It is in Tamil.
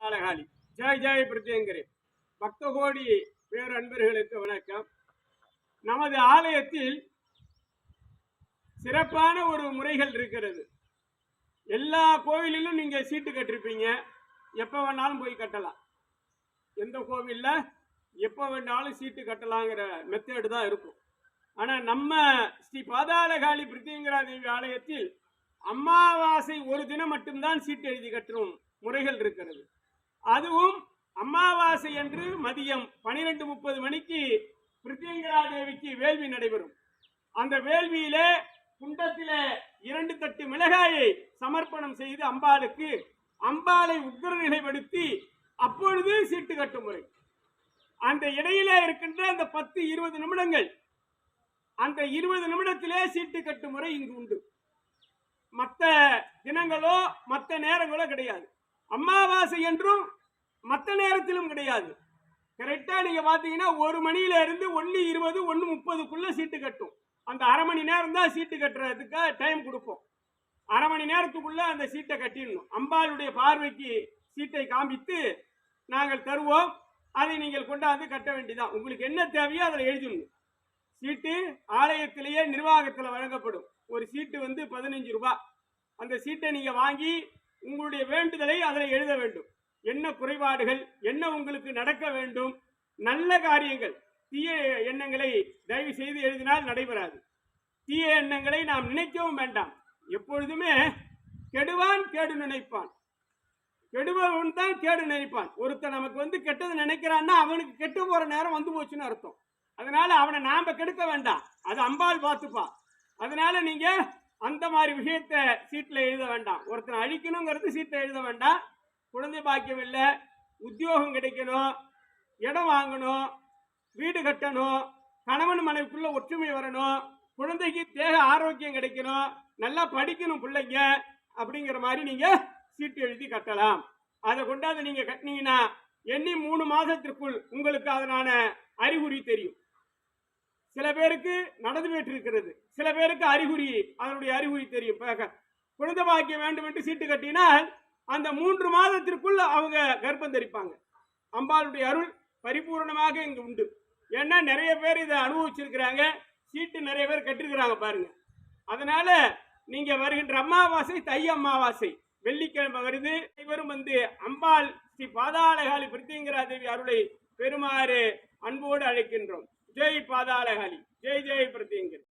பாலகாளி ஜெய் ஜெய் பிரத்யங்கரே. பக்த கோடி பேரன்பர்களுக்கு வணக்கம். நமது ஆலயத்தில் சிறப்பான ஒரு முறைகள் இருக்கிறது. எல்லா கோவிலிலும் நீங்க சீட்டு கட்டிருப்பீங்க. எப்ப வேணாலும் போய் கட்டலாம். எந்த கோவில்ல எப்ப வேணாலும் சீட்டு கட்டலாங்கிற மெத்தேடு தான் இருக்கும். ஆனா நம்ம ஸ்ரீ பாதாளகாளி பிரத்யங்கரா தேவி ஆலயத்தில் அமாவாசை ஒரு தினம் மட்டும்தான் சீட்டு எழுதி கட்டும் முறைகள் இருக்கிறது. அதுவும் அமாவாசை அன்று மதியம் 12:30 மணிக்கு பிரத்யங்கரா தேவிக்கு வேள்வி நடைபெறும். அந்த வேள்வியிலே குண்டத்திலே 2 தட்டு மிளகாயை சமர்ப்பணம் செய்து அம்பாளை உக்ர நிலைப்படுத்தி அப்பொழுது சீட்டு கட்டும் முறை. அந்த இடையிலே இருக்கின்ற அந்த 10-20 நிமிடங்கள், அந்த 20 நிமிடத்திலே சீட்டு கட்டும் முறை இங்கு உண்டு. மற்ற தினங்களோ மற்ற நேரங்களோ கிடையாது. அமாவாசை என்றும் மற்ற நேரத்திலும் கிடையாது. கரெக்டா நீங்க பாத்தீங்கன்னா 1 மணியில இருந்து 1:20 1:30க்குள்ள சீட்டு கட்டும். அந்த அரை மணி நேரம் தான் சீட்டு கட்டுறதுக்கு டைம் கொடுப்போம். அரை மணி நேரத்துக்குள்ள அந்த சீட்டை கட்டிடணும். அம்பாளுடைய பார்வைக்கு சீட்டை காண்பித்து நாங்கள் தருவோம். அதை நீங்கள் கொண்டாந்து கட்ட வேண்டியதான். உங்களுக்கு என்ன தேவையோ அதில் எழுதிடணும். சீட்டு ஆலயத்திலேயே நிர்வாகத்தில் வழங்கப்படும். ஒரு சீட்டு 15 ரூபாய். அந்த சீட்டை நீங்க வாங்கி உங்களுடைய வேண்டுதலை அதில் எழுத வேண்டும். என்ன குறைபாடுகள், என்ன உங்களுக்கு நடக்க வேண்டும், நல்ல காரியங்கள். தீய எண்ணங்களை தயவு செய்து எழுதினால் நடைபெறாது. தீய எண்ணங்களை நாம் நினைக்கவும் வேண்டாம். எப்பொழுதுமே கெடுவான் கேடு நினைப்பான், கெடுபவன் தான் கேடு நினைப்பான். ஒருத்தன் நமக்கு கெட்டது நினைக்கிறான்னா அவனுக்கு கெட்டு போற நேரம் வந்து போச்சுன்னு அர்த்தம். அதனால அவனை நாம கெடுக்க வேண்டாம், அது அம்பாள் பார்த்துப்பா. அதனால நீங்க அந்த மாதிரி விஷயத்த சீட்டில் எழுத வேண்டாம். ஒருத்தனை அழிக்கணுங்கிறது சீட்டில் எழுத வேண்டாம். குழந்தை பாக்கியம் இல்லை, உத்தியோகம் கிடைக்கணும், இடம் வாங்கணும், வீடு கட்டணும், கணவன் மனைவிக்குள்ள ஒற்றுமை வரணும், குழந்தைக்கு தேக ஆரோக்கியம் கிடைக்கணும், நல்லா படிக்கணும் பிள்ளைங்க அப்படிங்கிற மாதிரி நீங்க சீட்டு எழுதி கட்டலாம். அதை கொண்டாந்து நீங்க கட்டினீங்கன்னா எண்ணி 3 மாதத்திற்குள் உங்களுக்கு அதனான அறிகுறி தெரியும். சில பேருக்கு நடந்து போயிட்டு இருக்கிறது, சில பேருக்கு அதனுடைய அறிகுறி தெரியும். குழந்தை பாக்கியம் வேண்டும் என்று சீட்டு கட்டினால் அந்த 3 மாதத்திற்குள் அவங்க கர்ப்பம் தரிப்பாங்க. அம்பாளுடைய அருள் பரிபூர்ணமாக இங்கு உண்டு. ஏன்னா நிறைய பேர் இதை அனுபவிச்சிருக்கிறாங்க, சீட்டு நிறைய பேர் கட்டிருக்கிறாங்க பாருங்க. அதனால நீங்க வருகின்ற அமாவாசை தை அமாவாசை வெள்ளிக்கிழமை வருது. இவரும் அம்பாள் ஸ்ரீ பாதாளகாளி பிரத்யங்கரா தேவி அருளை பெறுமாறு அன்போடு அழைக்கின்றோம். ஜெய் பாதாளகாளி, ஜெய் ஜெய் பிரத்யங்கரா.